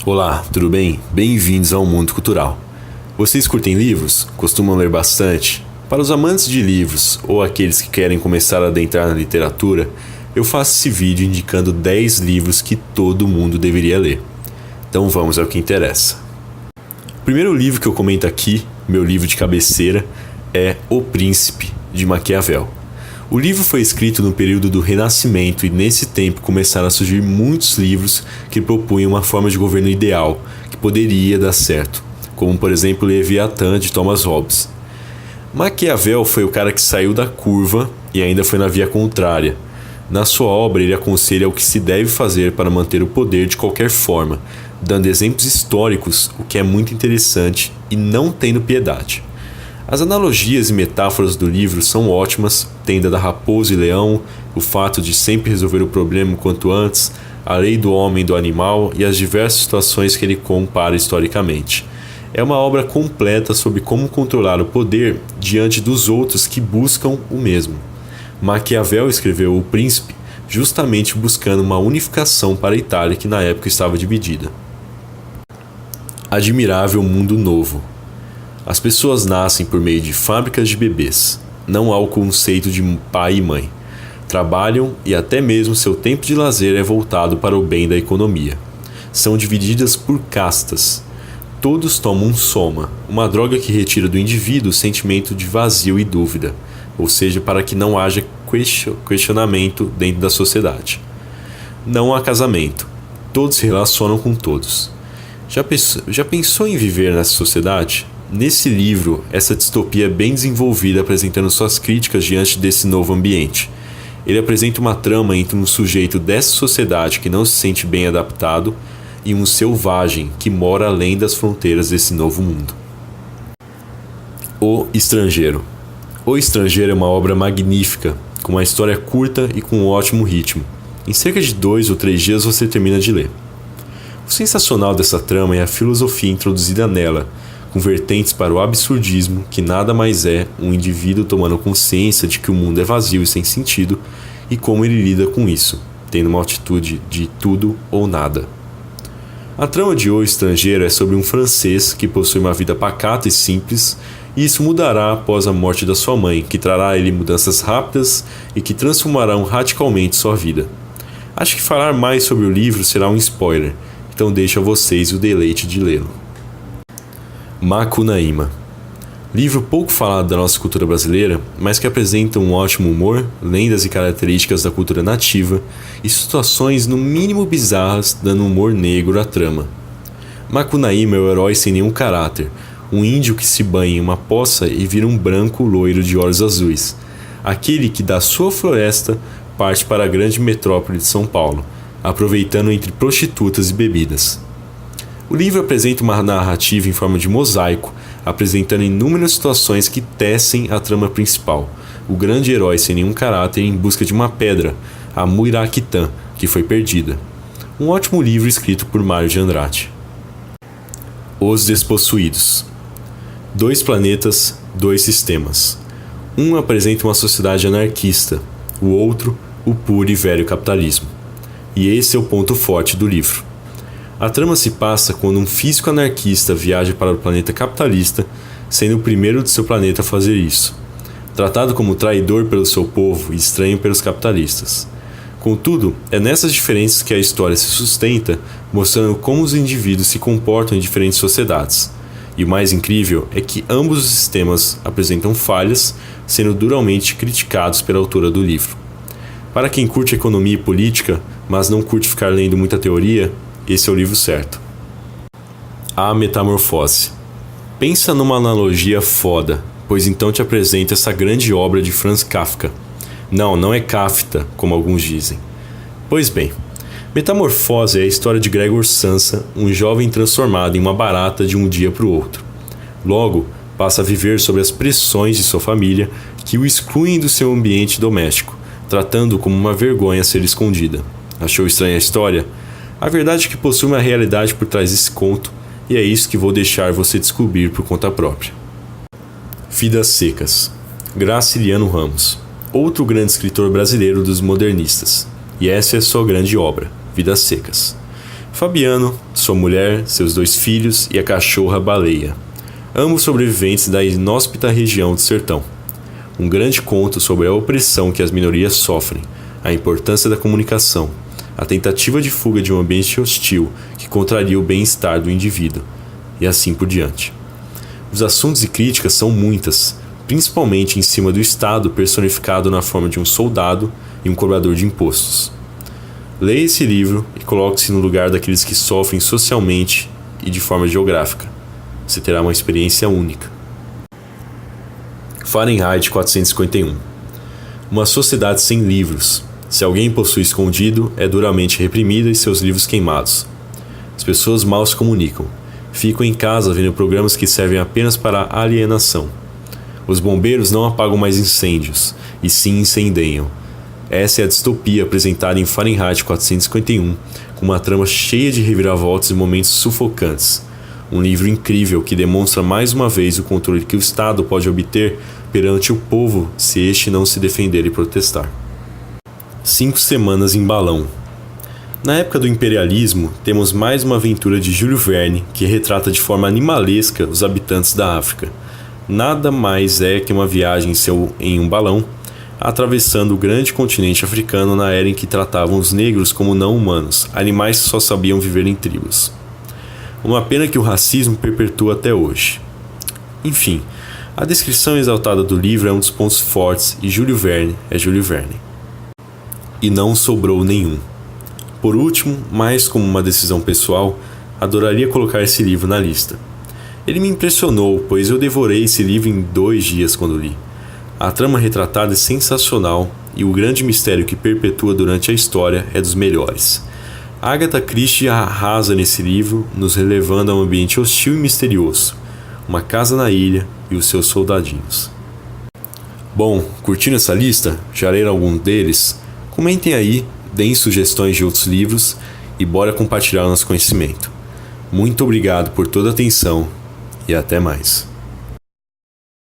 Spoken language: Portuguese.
Olá, tudo bem? Bem-vindos ao Mundo Cultural. Vocês curtem livros? Costumam ler bastante? Para os amantes de livros ou aqueles que querem começar a adentrar na literatura, eu faço esse vídeo indicando 10 livros que todo mundo deveria ler. Então vamos ao que interessa. O primeiro livro que eu comento aqui, meu livro de cabeceira, é O Príncipe, de Maquiavel. O livro foi escrito no período do Renascimento e nesse tempo começaram a surgir muitos livros que propunham uma forma de governo ideal que poderia dar certo, como por exemplo Leviatã de Thomas Hobbes. Maquiavel foi o cara que saiu da curva e ainda foi na via contrária. Na sua obra ele aconselha o que se deve fazer para manter o poder de qualquer forma, dando exemplos históricos, o que é muito interessante, e não tendo piedade. As analogias e metáforas do livro são ótimas, tendo a da raposa e leão, o fato de sempre resolver o problema quanto antes, a lei do homem e do animal e as diversas situações que ele compara historicamente. É uma obra completa sobre como controlar o poder diante dos outros que buscam o mesmo. Maquiavel escreveu O Príncipe justamente buscando uma unificação para a Itália que na época estava dividida. Admirável Mundo Novo. As pessoas nascem por meio de fábricas de bebês. Não há o conceito de pai e mãe. Trabalham e até mesmo seu tempo de lazer é voltado para o bem da economia. São divididas por castas. Todos tomam soma, uma droga que retira do indivíduo o sentimento de vazio e dúvida, ou seja, para que não haja questionamento dentro da sociedade. Não há casamento. Todos se relacionam com todos. Já pensou em viver nessa sociedade? Nesse livro, essa distopia é bem desenvolvida, apresentando suas críticas diante desse novo ambiente. Ele apresenta uma trama entre um sujeito dessa sociedade que não se sente bem adaptado e um selvagem que mora além das fronteiras desse novo mundo. O Estrangeiro. O Estrangeiro é uma obra magnífica, com uma história curta e com um ótimo ritmo. Em cerca de 2 ou 3 dias você termina de ler. O sensacional dessa trama é a filosofia introduzida nela, com vertentes para o absurdismo, que nada mais é um indivíduo tomando consciência de que o mundo é vazio e sem sentido, e como ele lida com isso, tendo uma atitude de tudo ou nada. A trama de O Estrangeiro é sobre um francês que possui uma vida pacata e simples, e isso mudará após a morte da sua mãe, que trará a ele mudanças rápidas e que transformarão radicalmente sua vida. Acho que falar mais sobre o livro será um spoiler, então deixo a vocês o deleite de lê-lo. Macunaíma. Livro pouco falado da nossa cultura brasileira, mas que apresenta um ótimo humor, lendas e características da cultura nativa e situações no mínimo bizarras, dando humor negro à trama. Macunaíma é o herói sem nenhum caráter, um índio que se banha em uma poça e vira um branco loiro de olhos azuis, aquele que da sua floresta parte para a grande metrópole de São Paulo, aproveitando entre prostitutas e bebidas. O livro apresenta uma narrativa em forma de mosaico, apresentando inúmeras situações que tecem a trama principal, o grande herói sem nenhum caráter em busca de uma pedra, a Muiraquitã, que foi perdida. Um ótimo livro escrito por Mário de Andrade. Os Despossuídos. 2 planetas, 2 sistemas. Um apresenta uma sociedade anarquista, o outro, o puro e velho capitalismo. E esse é o ponto forte do livro. A trama se passa quando um físico anarquista viaja para o planeta capitalista, sendo o primeiro de seu planeta a fazer isso. Tratado como traidor pelo seu povo e estranho pelos capitalistas. Contudo, é nessas diferenças que a história se sustenta, mostrando como os indivíduos se comportam em diferentes sociedades. E o mais incrível é que ambos os sistemas apresentam falhas, sendo duramente criticados pela autora do livro. Para quem curte economia e política, mas não curte ficar lendo muita teoria, esse é o livro certo. A Metamorfose. Pensa numa analogia foda, pois então te apresenta essa grande obra de Franz Kafka. Não é Kafta, como alguns dizem. Pois bem, Metamorfose é a história de Gregor Samsa, um jovem transformado em uma barata de um dia para o outro. Logo, passa a viver sob as pressões de sua família, que o excluem do seu ambiente doméstico, tratando-o como uma vergonha a ser escondida. Achou estranha a história? A verdade é que possui uma realidade por trás desse conto, e é isso que vou deixar você descobrir por conta própria. Vidas Secas. Graciliano Ramos, outro grande escritor brasileiro dos modernistas, e essa é sua grande obra, Vidas Secas. Fabiano, sua mulher, seus 2 filhos e a cachorra Baleia, ambos sobreviventes da inóspita região do sertão. Um grande conto sobre a opressão que as minorias sofrem, a importância da comunicação, a tentativa de fuga de um ambiente hostil que contraria o bem-estar do indivíduo, e assim por diante. Os assuntos e críticas são muitas, principalmente em cima do Estado personificado na forma de um soldado e um cobrador de impostos. Leia esse livro e coloque-se no lugar daqueles que sofrem socialmente e de forma geográfica. Você terá uma experiência única. Fahrenheit 451. Uma sociedade sem livros. Se alguém possui escondido, é duramente reprimida e seus livros queimados. As pessoas mal se comunicam. Ficam em casa vendo programas que servem apenas para a alienação. Os bombeiros não apagam mais incêndios, e sim incendiam. Essa é a distopia apresentada em Fahrenheit 451, com uma trama cheia de reviravoltas e momentos sufocantes. Um livro incrível que demonstra mais uma vez o controle que o Estado pode obter perante o povo se este não se defender e protestar. 5 semanas em balão. Na época do imperialismo, temos mais uma aventura de Júlio Verne que retrata de forma animalesca os habitantes da África. Nada mais é que uma viagem em um balão, atravessando o grande continente africano na era em que tratavam os negros como não humanos, animais que só sabiam viver em tribos. Uma pena que o racismo perpetua até hoje. Enfim, a descrição exaltada do livro é um dos pontos fortes e Júlio Verne é Júlio Verne. E não sobrou nenhum. Por último, mais como uma decisão pessoal, adoraria colocar esse livro na lista. Ele me impressionou, pois eu devorei esse livro em 2 dias quando li. A trama retratada é sensacional e o grande mistério que perpetua durante a história é dos melhores. Agatha Christie arrasa nesse livro, nos relevando a um ambiente hostil e misterioso, uma casa na ilha e os seus soldadinhos. Bom, curtindo essa lista? Já leram algum deles? Comentem aí, deem sugestões de outros livros e bora compartilhar nosso conhecimento. Muito obrigado por toda a atenção e até mais.